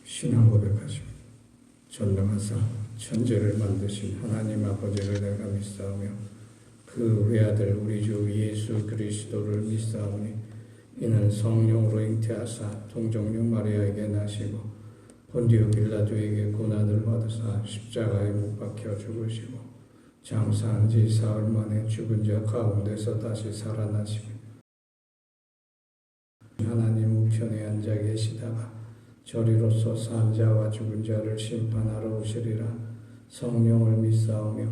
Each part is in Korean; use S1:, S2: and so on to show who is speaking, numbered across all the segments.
S1: 신앙 고백하십니다. 전능하사 천지를 만드신 하나님 아버지를 내가 믿사오며 그 외아들 우리 주 예수 그리스도를 믿사오니 이는 성령으로 잉태하사 동정녀 마리아에게 나시고 본디오 빌라도에게 고난을 받으사 십자가에 못 박혀 죽으시고 장사한 지 사흘 만에 죽은 자 가운데서 다시 살아나시며 하나님 우편에 앉아 계시다가 저리로서 산 자와 죽은 자를 심판하러 오시리라. 성령을 믿사오며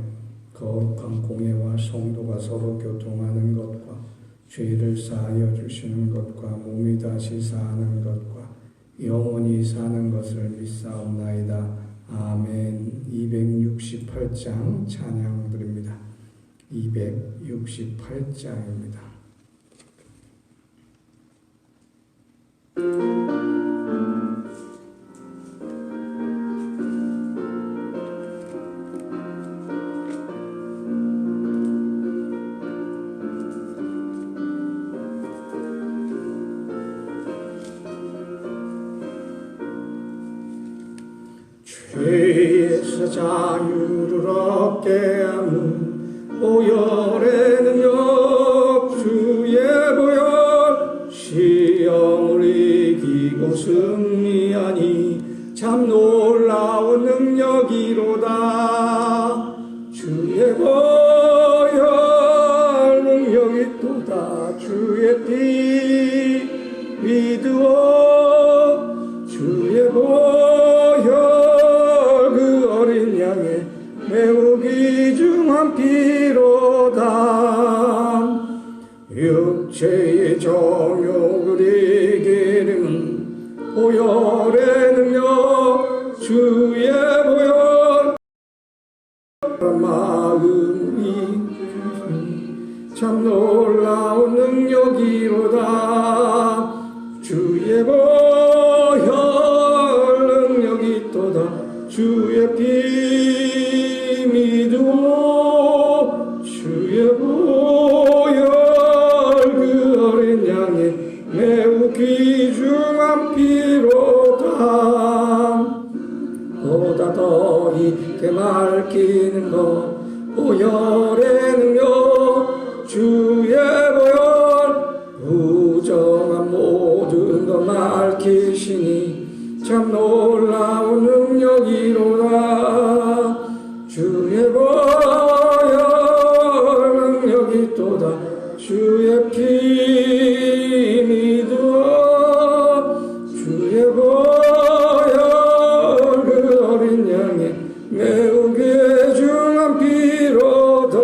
S1: 거룩한 공예와 성도가 서로 교통하는 것과 죄를 사하여 주시는 것과 몸이 다시 사는 것과 영원히 사는 것을 믿사옵나이다. 아멘. 268장 찬양 드립니다. 268장입니다. 죄에서 자유를 얻게 하는 보혈의 능력 주의 보혈 시험을 이기고 승리하니 참 놀라운 능력이로다. 주의 보혈 능력이 또다. 주의 피 믿으오. 주의 보혈 매우 귀중한 피로다. 육체의 정욕을 이기는 보혈의 능력 주의 보혈 마음이 참 놀라운 능력이로다. 주의 보혈 능력이 또다. 주의 피 믿으오. 주의 보혈 그 어린 양의 매우 귀중한 피로다. 보다 더 있게 맑히는 것 보혈의 능력 주의 보혈 부정한 모든 것 맑히시니 참 놀라운 능력이로다. 주의 보혈 능력이 또다. 주의 피 믿으오. 주의 보혈 그 어린 양의 매우 귀중한 피로다.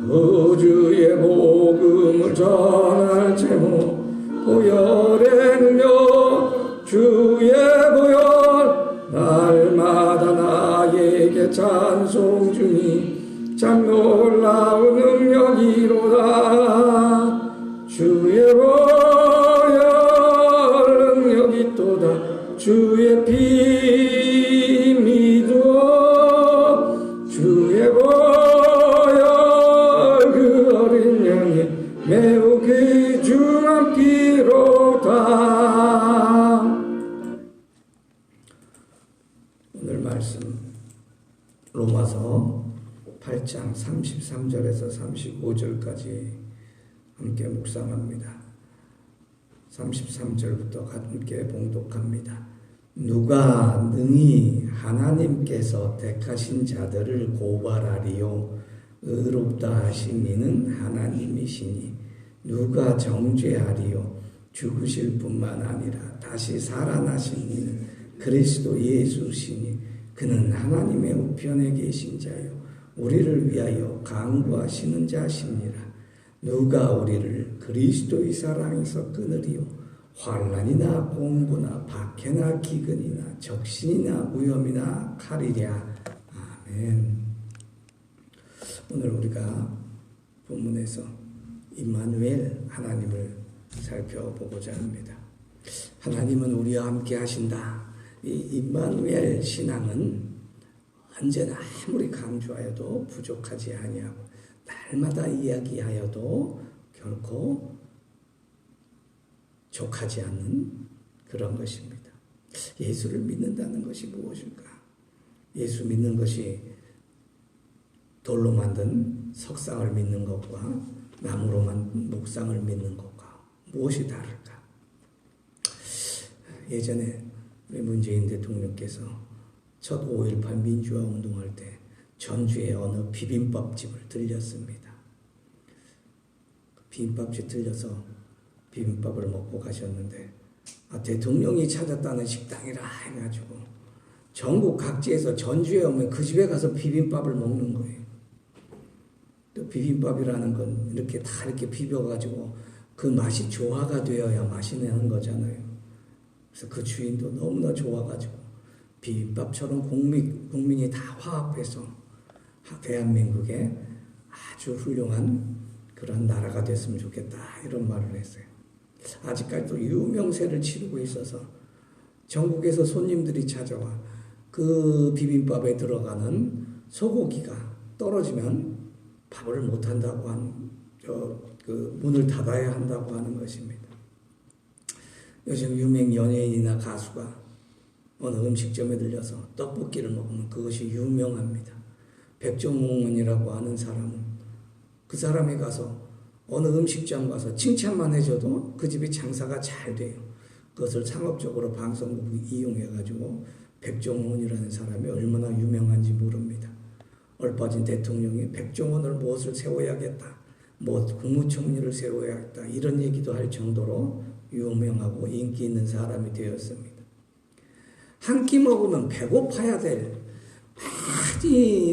S1: 구주의 복음을 전할 제목 보혈의 능력 주의 보혈 날마다 나에게 찬송 주니 참 놀라운 능력이로다. 주의 보혈 능력이 또다. 주의 피 믿으오. 주의 보혈 그 어린 양의 매우 귀중한 피로다. 오늘 말씀 로마서 8장 33절에서 35절까지 함께 묵상합니다. 33절부터 함께 봉독합니다. 누가 능히 하나님께서 택하신 자들을 고발하리요. 의롭다 하신 이는 하나님이시니 누가 정죄하리요. 죽으실 뿐만 아니라 다시 살아나신 이는 그리스도 예수시니 그는 하나님의 우편에 계신 자요 우리를 위하여 간구하시는 자시니라. 누가 우리를 그리스도의 사랑에서 끊으리요. 환난이나 공고나 박해나 기근이나 적신이나 위험이나 칼이랴. 아멘. 오늘 우리가 본문에서 임마누엘 하나님을 살펴보고자 합니다. 하나님은 우리와 함께 하신다. 이 임마누엘 신앙은 언제나 아무리 강조하여도 부족하지 아니하고 날마다 이야기하여도 결코 족하지 않는 그런 것입니다. 예수를 믿는다는 것이 무엇일까? 예수 믿는 것이 돌로 만든 석상을 믿는 것과 나무로 만든 목상을 믿는 것과 무엇이 다를까? 예전에 우리 문재인 대통령께서 첫 5.18 민주화 운동할 때 전주의 어느 비빔밥집을 들렸습니다. 비빔밥집 들려서 비빔밥을 먹고 가셨는데 대통령이 찾았다는 식당이라 해가지고 전국 각지에서 전주에 오면 그 집에 가서 비빔밥을 먹는 거예요. 또 비빔밥이라는 건 이렇게 다 이렇게 비벼가지고 그 맛이 조화가 되어야 맛이 나는 거잖아요. 그래서 그 주인도 너무나 좋아가지고 비빔밥처럼 국민이 다 화합해서 대한민국에 아주 훌륭한 그런 나라가 됐으면 좋겠다 이런 말을 했어요. 아직까지도 유명세를 치르고 있어서 전국에서 손님들이 찾아와 그 비빔밥에 들어가는 소고기가 떨어지면 밥을 못한다고 그 문을 닫아야 한다고 하는 것입니다. 요즘 유명 연예인이나 가수가 어느 음식점에 들려서 떡볶이를 먹으면 그것이 유명합니다. 백종원이라고 하는 사람은 그 사람이 가서 어느 음식점 가서 칭찬만 해줘도 그 집이 장사가 잘 돼요. 그것을 상업적으로 방송국이 이용해가지고 백종원이라는 사람이 얼마나 유명한지 모릅니다. 얼빠진 대통령이 백종원을 무엇을 세워야겠다, 뭐 국무총리를 세워야겠다 이런 얘기도 할 정도로 유명하고 인기 있는 사람이 되었습니다. 한 끼 먹으면 배고파야 될 아주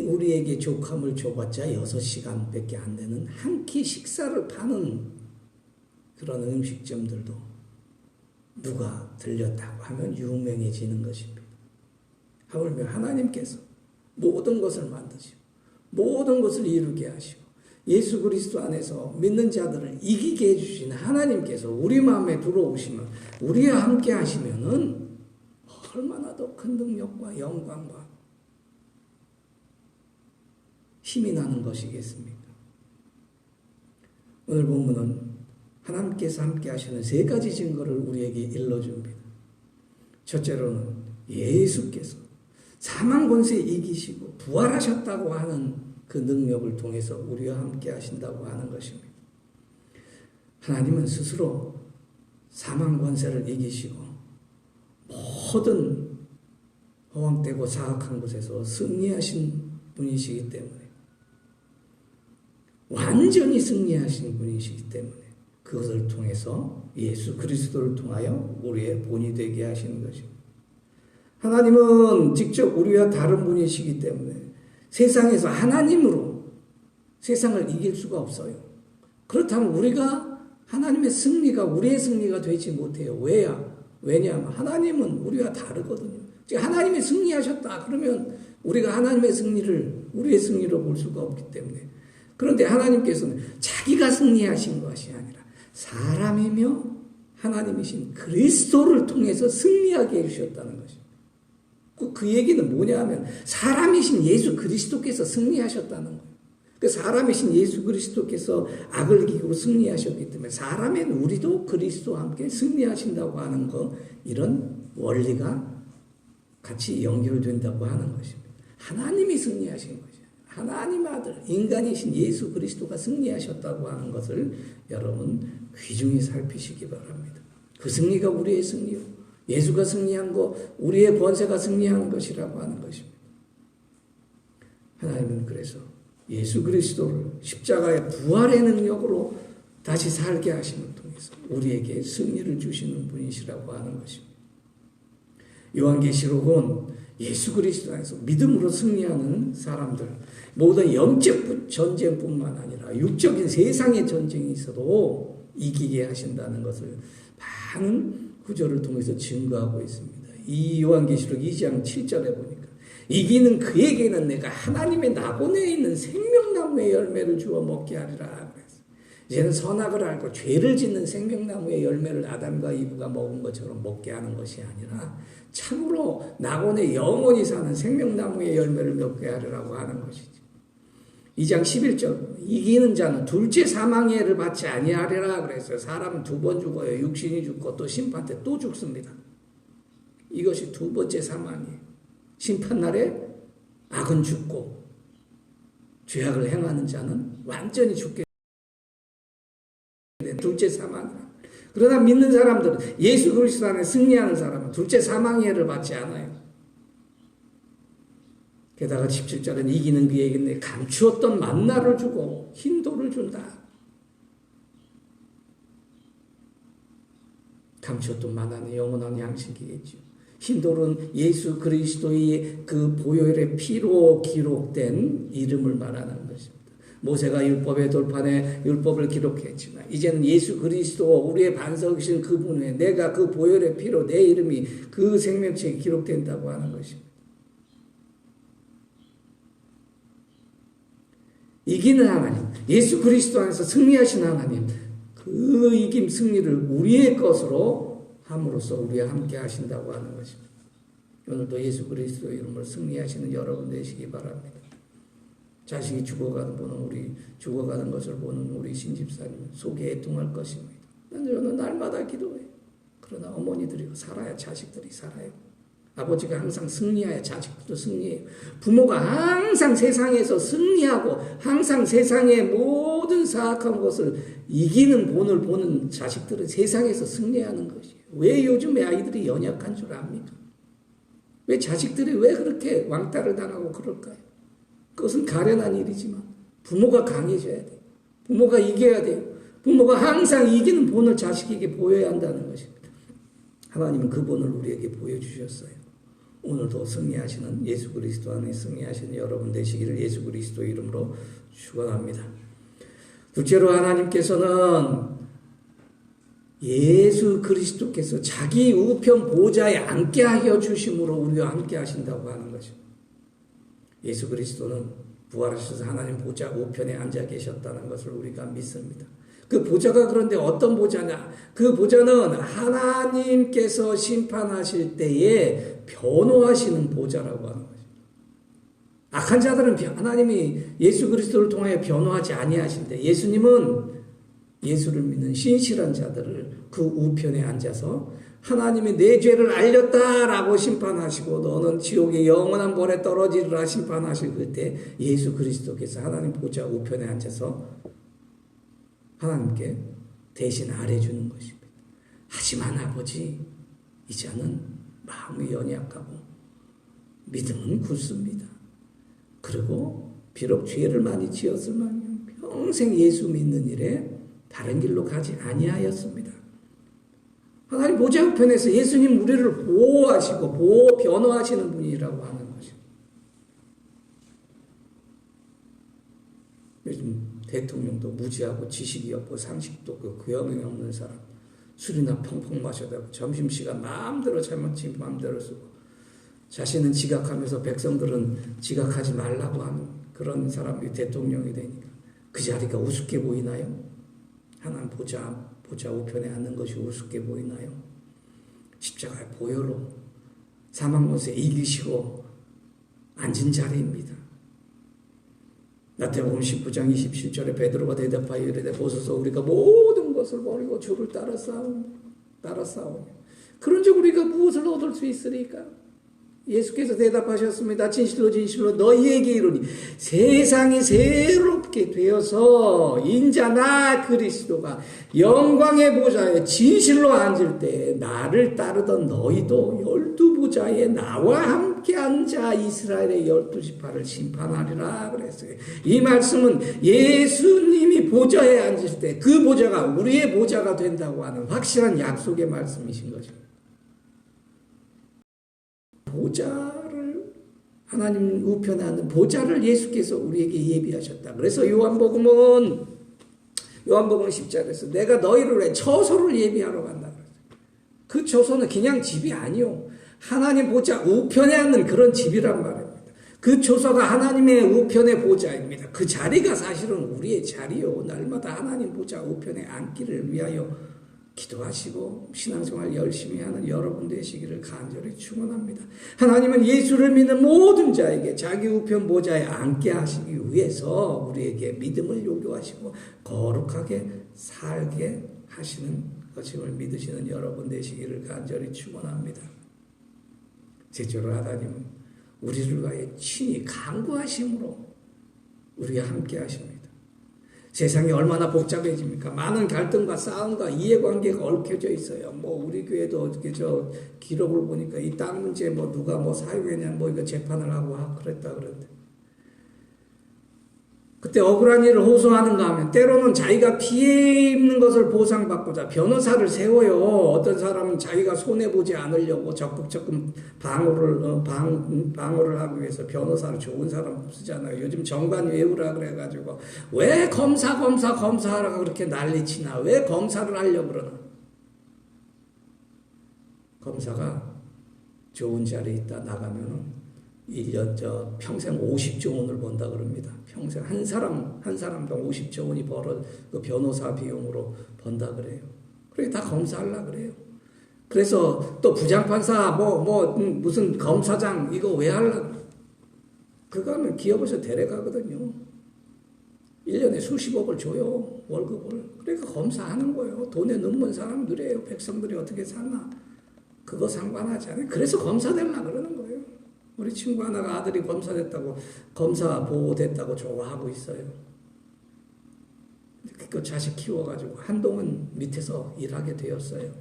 S1: 우리에게 족함을 줘봤자 6시간밖에 안 되는 한 끼 식사를 파는 그런 음식점들도 누가 들렸다고 하면 유명해지는 것입니다. 하물며 하나님께서 모든 것을 만드시고 모든 것을 이루게 하시고 예수 그리스도 안에서 믿는 자들을 이기게 해주신 하나님께서 우리 마음에 들어오시면 우리와 함께 하시면은 얼마나 더 큰 능력과 영광과 힘이 나는 것이겠습니까? 오늘 본문은 하나님께서 함께 하시는 3가지 증거를 우리에게 일러줍니다. 첫째로는 예수께서 사망 권세 이기시고 부활하셨다고 하는 그 능력을 통해서 우리와 함께 하신다고 하는 것입니다. 하나님은 스스로 사망 권세를 이기시고 모든 허황되고 사악한 곳에서 승리하신 분이시기 때문에 완전히 승리하신 분이시기 때문에 그것을 통해서 예수 그리스도를 통하여 우리의 본이 되게 하시는 것입니다. 하나님은 직접 우리와 다른 분이시기 때문에 세상에서 하나님으로 세상을 이길 수가 없어요. 그렇다면 우리가 하나님의 승리가 우리의 승리가 되지 못해요. 왜냐하면 하나님은 우리와 다르거든요. 하나님이 승리하셨다 그러면 우리가 하나님의 승리를 우리의 승리로 볼 수가 없기 때문에 그런데 하나님께서는 자기가 승리하신 것이 아니라 사람이며 하나님이신 그리스도를 통해서 승리하게 해주셨다는 것입니다. 그 얘기는 뭐냐 하면 사람이신 예수 그리스도께서 승리하셨다는 거예요. 그 사람이신 예수 그리스도께서 악을 이기고 승리하셨기 때문에 사람인 우리도 그리스도와 함께 승리하신다고 하는 거 이런 원리가 같이 연결된다고 하는 것입니다. 하나님이 승리하신 것이에요. 하나님 아들 인간이신 예수 그리스도가 승리하셨다고 하는 것을 여러분 귀중히 살피시기 바랍니다. 그 승리가 우리의 승리요. 예수가 승리한 거 우리의 권세가 승리한 것이라고 하는 것입니다. 하나님은 그래서 예수 그리스도를 십자가의 부활의 능력으로 다시 살게 하심을 통해서 우리에게 승리를 주시는 분이시라고 하는 것입니다. 요한계시록은 예수 그리스도 안에서 믿음으로 승리하는 사람들, 모든 영적 전쟁뿐만 아니라 육적인 세상의 전쟁이 있어도 이기게 하신다는 것을 많은 구절을 통해서 증거하고 있습니다. 이 요한계시록 2장 7절에 보니까 이기는 그에게는 내가 하나님의 낙원에 있는 생명나무의 열매를 주어 먹게 하리라. 이제는 선악을 알고 죄를 짓는 생명나무의 열매를 아담과 이브가 먹은 것처럼 먹게 하는 것이 아니라 참으로 낙원에 영원히 사는 생명나무의 열매를 먹게 하리라고 하는 것이죠. 2장 11절 이기는 자는 둘째 사망의 해를 받지 아니하리라 그랬어요. 사람은 2번 죽어요. 육신이 죽고 또 심판 때 또 죽습니다. 이것이 두 번째 사망이에요. 심판날에 악은 죽고 죄악을 행하는 자는 완전히 죽게 되는 둘째 사망이라. 그러나 믿는 사람들은, 예수 그리스도 안에 승리하는 사람은 둘째 사망의 를 받지 않아요. 게다가 17절은 이기는 그에게는 감추었던 만나를 주고 흰돌을 준다. 감추었던 만나는 영원한 양식이겠죠. 흰돌은 예수 그리스도의 그 보혈의 피로 기록된 이름을 말하는 것입니다. 모세가 율법의 돌판에 율법을 기록했지만 이제는 예수 그리스도 우리의 반석이신 그분의 내가 그 보혈의 피로 내 이름이 그 생명책에 기록된다고 하는 것입니다. 이기는 하나님, 예수 그리스도 안에서 승리하신 하나님, 그 이김 승리를 우리의 것으로 함으로써 우리와 함께 하신다고 하는 것입니다. 오늘도 예수 그리스도의 이름으로 승리하시는 여러분 되시기 바랍니다. 자식이 죽어가는 것을 보는 우리 신집사님 속에 애통할 것입니다. 저는 날마다 기도해요. 그러나 어머니들이 살아야 자식들이 살아요. 아버지가 항상 승리해야 자식들도 승리해요. 부모가 항상 세상에서 승리하고 항상 세상의 모든 사악한 것을 이기는 본을 보는 자식들은 세상에서 승리하는 것이에요. 왜 요즘에 아이들이 연약한 줄 압니까? 왜 자식들이 왜 그렇게 왕따를 당하고 그럴까요? 그것은 가련한 일이지만 부모가 강해져야 돼요. 부모가 이겨야 돼요. 부모가 항상 이기는 본을 자식에게 보여야 한다는 것입니다. 하나님은 그 본을 우리에게 보여주셨어요. 오늘도 승리하시는 예수 그리스도 안에 승리하시는 여러분 되시기를 예수 그리스도 이름으로 축원합니다. 둘째로 하나님께서는 예수 그리스도께서 자기 우편 보좌에 앉게 하여 주심으로 우리와 함께 하신다고 하는 것입니다. 예수 그리스도는 부활하셔서 하나님 보좌 우편에 앉아 계셨다는 것을 우리가 믿습니다. 그 보좌가 그런데 어떤 보좌냐? 그 보좌는 하나님께서 심판하실 때에 변호하시는 보좌라고 하는 것입니다. 악한 자들은 하나님이 예수 그리스도를 통하여 변호하지 아니하신데 예수님은 예수를 믿는 신실한 자들을 그 우편에 앉아서 하나님이 내 죄를 알렸다라고 심판하시고 너는 지옥의 영원한 벌에 떨어지리라 심판하실 그때 예수 그리스도께서 하나님 보좌 우편에 앉아서 하나님께 대신 아뢰주는 것입니다. 하지만 아버지, 이 자는 마음이 연약하고 믿음은 굳습니다. 그리고 비록 죄를 많이 지었을 만큼 평생 예수 믿는 일에 다른 길로 가지 아니하였습니다. 하나님 보좌 우편에서 예수님 우리를 보호하시고 변호하시는 분이라고 하는 것입니다. 요즘 대통령도 무지하고 지식이 없고 상식도 없고 교양이 없는 사람, 술이나 펑펑 마셔다 점심시간 마음대로 잘못지 마음대로 쓰고 자신은 지각하면서 백성들은 지각하지 말라고 하는 그런 사람이 대통령이 되니까 그 자리가 우습게 보이나요? 하나님 보좌 우편에 앉는 것이 우습게 보이나요? 십자가의 보혈로 사망못에 이기시고 앉은 자리입니다. 마태복음 19장 27절에 베드로가 대답하여 이르되 보소서 우리가 모든 것을 버리고 주를 따라 싸우며 그런즉 우리가 무엇을 얻을 수 있으리까? 예수께서 대답하셨습니다. 진실로 진실로 너희에게 이르니 세상이 새롭게 되어서 인자 나 그리스도가 영광의 보좌에 진실로 앉을 때 나를 따르던 너희도 12보좌에 나와 함께 앉아 이스라엘의 12지파를 심판하리라 그랬어요. 이 말씀은 예수님이 보좌에 앉을 때 그 보좌가 우리의 보좌가 된다고 하는 확실한 약속의 말씀이신 거죠. 보좌를 하나님 우편에 앉는 보좌를 예수께서 우리에게 예비하셨다. 그래서 요한복음 10장에서 내가 너희를 위해 처소를 예비하러 간다. 그 처소는 그냥 집이 아니요. 하나님 보좌 우편에 앉는 그런 집이란 말입니다. 그 처소가 하나님의 우편의 보좌입니다. 그 자리가 사실은 우리의 자리요. 날마다 하나님 보좌 우편에 앉기를 위하여 기도하시고 신앙생활 열심히 하는 여러분 되시기를 간절히 축원합니다. 하나님은 예수를 믿는 모든 자에게 자기 우편 보좌에 앉게 하시기 위해서 우리에게 믿음을 요구하시고 거룩하게 살게 하시는 것임을 믿으시는 여러분 되시기를 간절히 축원합니다. 제주로 하나님은 우리를 위하여 친히 간구하심으로 우리와 함께 하십니다. 세상이 얼마나 복잡해집니까? 많은 갈등과 싸움과 이해관계가 얽혀져 있어요. 우리 교회도 어떻게 기록을 보니까 이 땅 문제 누가 사유했냐 이거 재판을 하고 그랬다 그런데. 그때 억울한 일을 호소하는가 하면 때로는 자기가 피해 입는 것을 보상받고자 변호사를 세워요. 어떤 사람은 자기가 손해보지 않으려고 적극 방어를 하기 위해서 변호사를 좋은 사람 쓰잖아요. 요즘 정관 외우라 그래가지고 왜 검사하라고 그렇게 난리치나? 왜 검사를 하려고 그러나? 검사가 좋은 자리에 있다 나가면은 1년 평생 50조 원을 번다 그럽니다. 평생 한 사람당 50조 원이 그 변호사 비용으로 번다 그래요. 그래 다 검사하려 그래요. 그래서 또 부장판사 무슨 검사장 이거 왜 하려고? 그거 하면 기업에서 데려가거든요. 1년에 수십억을 줘요. 월급을. 그러니까 검사하는 거예요. 돈에 눈먼 사람들이에요. 백성들이 어떻게 사나. 그거 상관하지 않아요. 그래서 검사 되려고 그러는 거예요. 우리 친구 하나가 아들이 검사 보호됐다고 좋아하고 있어요. 그 자식 키워가지고 한동안 밑에서 일하게 되었어요.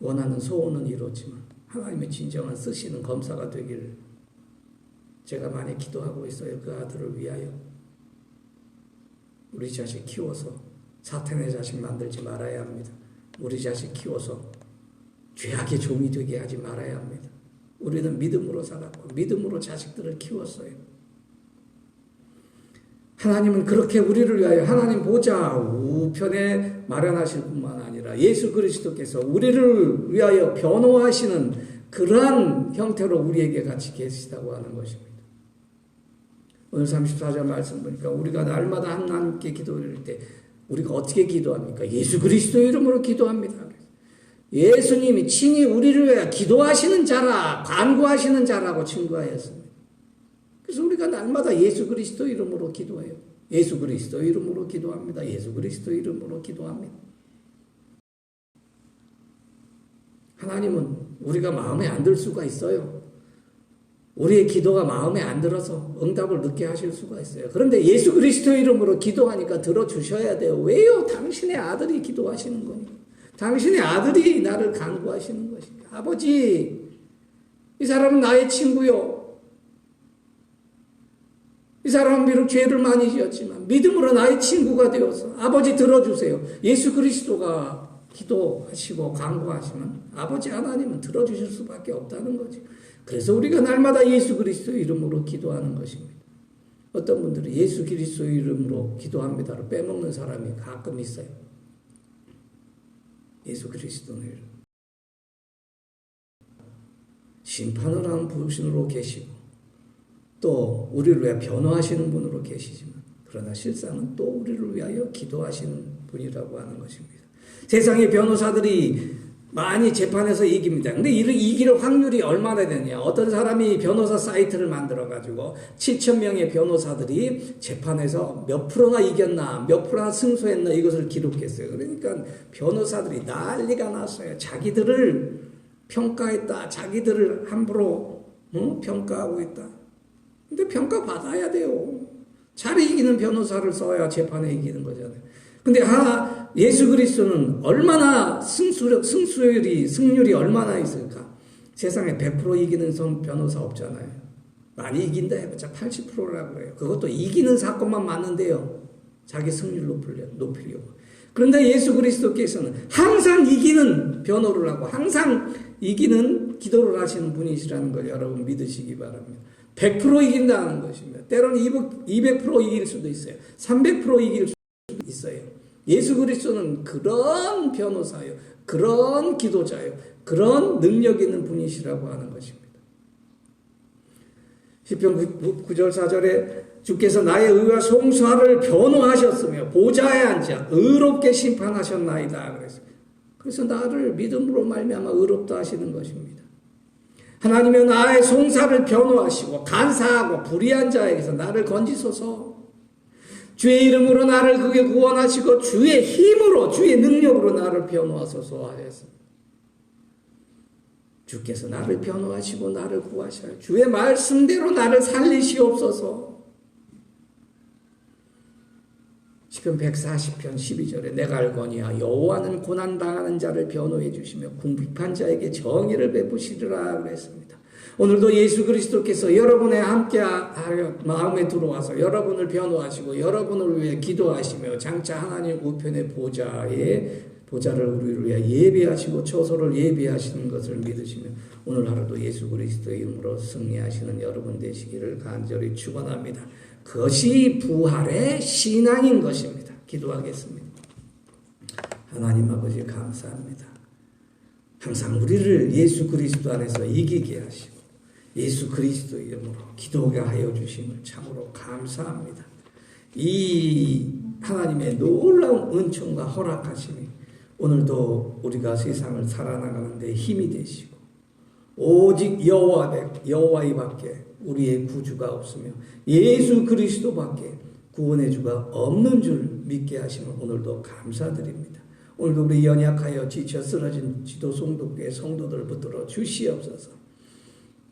S1: 원하는 소원은 이루었지만 하나님의 진정한 쓰시는 검사가 되기를 제가 많이 기도하고 있어요. 그 아들을 위하여. 우리 자식 키워서 사탄의 자식 만들지 말아야 합니다. 우리 자식 키워서 죄악의 종이 되게 하지 말아야 합니다. 우리는 믿음으로 살았고 믿음으로 자식들을 키웠어요. 하나님은 그렇게 우리를 위하여 하나님 보좌 우편에 마련하실 뿐만 아니라 예수 그리스도께서 우리를 위하여 변호하시는 그러한 형태로 우리에게 같이 계시다고 하는 것입니다. 오늘 34절 말씀 보니까 우리가 날마다 하나님께 기도를 때 우리가 어떻게 기도합니까? 예수 그리스도 이름으로 기도합니다. 예수님이 친히 우리를 위해 기도하시는 자라, 간구하시는 자라고 증거하였습니다. 그래서 우리가 날마다 예수 그리스도 이름으로 기도해요. 예수 그리스도 이름으로 기도합니다. 예수 그리스도 이름으로 기도합니다. 하나님은 우리가 마음에 안 들 수가 있어요. 우리의 기도가 마음에 안 들어서 응답을 늦게 하실 수가 있어요. 그런데 예수 그리스도 이름으로 기도하니까 들어주셔야 돼요. 왜요? 당신의 아들이 기도하시는 거니까. 당신의 아들이 나를 간구하시는 것입니다. 아버지, 이 사람은 나의 친구요. 이 사람은 비록 죄를 많이 지었지만 믿음으로 나의 친구가 되어서 아버지 들어주세요. 예수 그리스도가 기도하시고 간구하시면 아버지 하나님은 들어주실 수밖에 없다는 거죠. 그래서 우리가 날마다 예수 그리스도 이름으로 기도하는 것입니다. 어떤 분들이 예수 그리스도 이름으로 기도합니다를 빼먹는 사람이 가끔 있어요. 예수 그리스도는 심판을 하는 분으로 계시고 또 우리를 위해 변호하시는 분으로 계시지만 그러나 실상은 또 우리를 위하여 기도하시는 분이라고 하는 것입니다. 세상의 변호사들이 많이 재판에서 이깁니다. 근데 이길 확률이 얼마나 되느냐. 어떤 사람이 변호사 사이트를 만들어가지고 7,000명의 변호사들이 재판에서 몇 프로나 이겼나, 몇 프로나 승소했나 이것을 기록했어요. 그러니까 변호사들이 난리가 났어요. 자기들을 평가했다. 자기들을 함부로 평가하고 있다. 근데 평가받아야 돼요. 잘 이기는 변호사를 써야 재판에 이기는 거잖아요. 근데 예수 그리스도는 얼마나 승률이 얼마나 있을까? 세상에 100% 이기는 변호사 없잖아요. 많이 이긴다 해봤자 80%라고 그래요. 그것도 이기는 사건만 많은데요. 자기 승률 높이려고. 그런데 예수 그리스도께서는 항상 이기는 변호를 하고 항상 이기는 기도를 하시는 분이시라는 걸 여러분 믿으시기 바랍니다. 100% 이긴다는 것입니다. 때로는 200% 이길 수도 있어요. 300% 이길 수도 있어요. 예수 그리스도는 그런 변호사요. 그런 기도자요. 그런 능력 있는 분이시라고 하는 것입니다. 시편 9절 4절에 주께서 나의 의와 송사를 변호하셨으며 보좌에 앉아 의롭게 심판하셨나이다. 그래서 나를 믿음으로 말미암아 의롭다 하시는 것입니다. 하나님은 나의 송사를 변호하시고 간사하고 불의한 자에게서 나를 건지소서. 주의 이름으로 나를 그게 구원하시고 주의 힘으로 주의 능력으로 나를 변호하소서 하였습니다. 주께서 나를 변호하시고 나를 구하셔야 주의 말씀대로 나를 살리시옵소서. 지금 140편 12절에 내가 알거니와 여호와는 고난당하는 자를 변호해 주시며 궁핍한 자에게 정의를 베푸시리라 그랬습니다. 오늘도 예수 그리스도께서 여러분의 함께 마음에 들어와서 여러분을 변호하시고 여러분을 위해 기도하시며 장차 하나님 우편의 보좌를 우리를 위해 예비하시고 처소를 예비하시는 것을 믿으시며 오늘 하루도 예수 그리스도의 이름으로 승리하시는 여러분 되시기를 간절히 축원합니다. 그것이 부활의 신앙인 것입니다. 기도하겠습니다. 하나님 아버지 감사합니다. 항상 우리를 예수 그리스도 안에서 이기게 하시고 예수 그리스도 이름으로 기도하게 하여 주심을 참으로 감사합니다. 이 하나님의 놀라운 은총과 허락하심이 오늘도 우리가 세상을 살아나가는 데 힘이 되시고 오직 여호와이밖에 우리의 구주가 없으며 예수 그리스도밖에 구원의 주가 없는 줄 믿게 하시면 오늘도 감사드립니다. 오늘도 우리 연약하여 지쳐 쓰러진 지도 성도교회 성도들 붙들어 주시옵소서.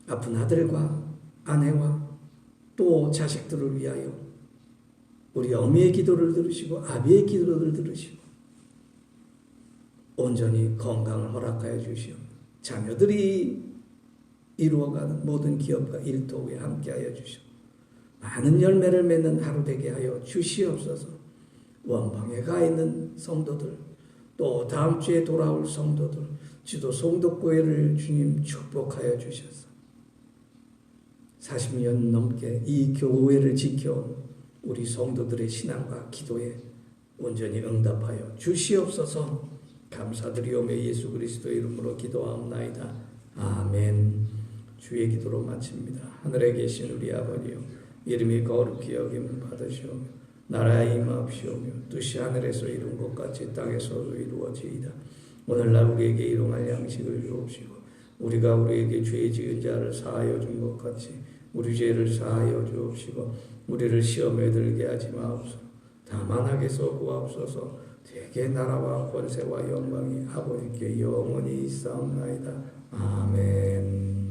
S1: 아픈 아들과 아내와 또 자식들을 위하여 우리 어미의 기도를 들으시고 아비의 기도를 들으시고 온전히 건강을 허락하여 주시오. 자녀들이 이루어가는 모든 기업과 일터에 함께하여 주시오. 많은 열매를 맺는 하루 되게 하여 주시옵소서. 원방에 가 있는 성도들 또 다음 주에 돌아올 성도들 지도 성도교회를 주님 축복하여 주셔서 40년 넘게 이 교회를 지켜온 우리 성도들의 신앙과 기도에 온전히 응답하여 주시옵소서. 감사드리오며 예수 그리스도의 이름으로 기도하옵나이다. 아멘. 주의 기도로 마칩니다. 하늘에 계신 우리 아버지여 이름이 거룩히 여김을 받으시오며 나라에 임하옵시오며 뜻이 하늘에서 이룬 것 같이 땅에서도 이루어지이다. 오늘날 우리에게 일용할 양식을 주옵시고 우리가 우리에게 죄 지은 자를 사하여 준 것 같이 우리 죄를 사하여 주옵시고 우리를 시험에 들게 하지 마옵소서. 다만 악에서 구하옵소서. 대개 나라와 권세와 영광이 아버지께 영원히 있사옵나이다. 아멘.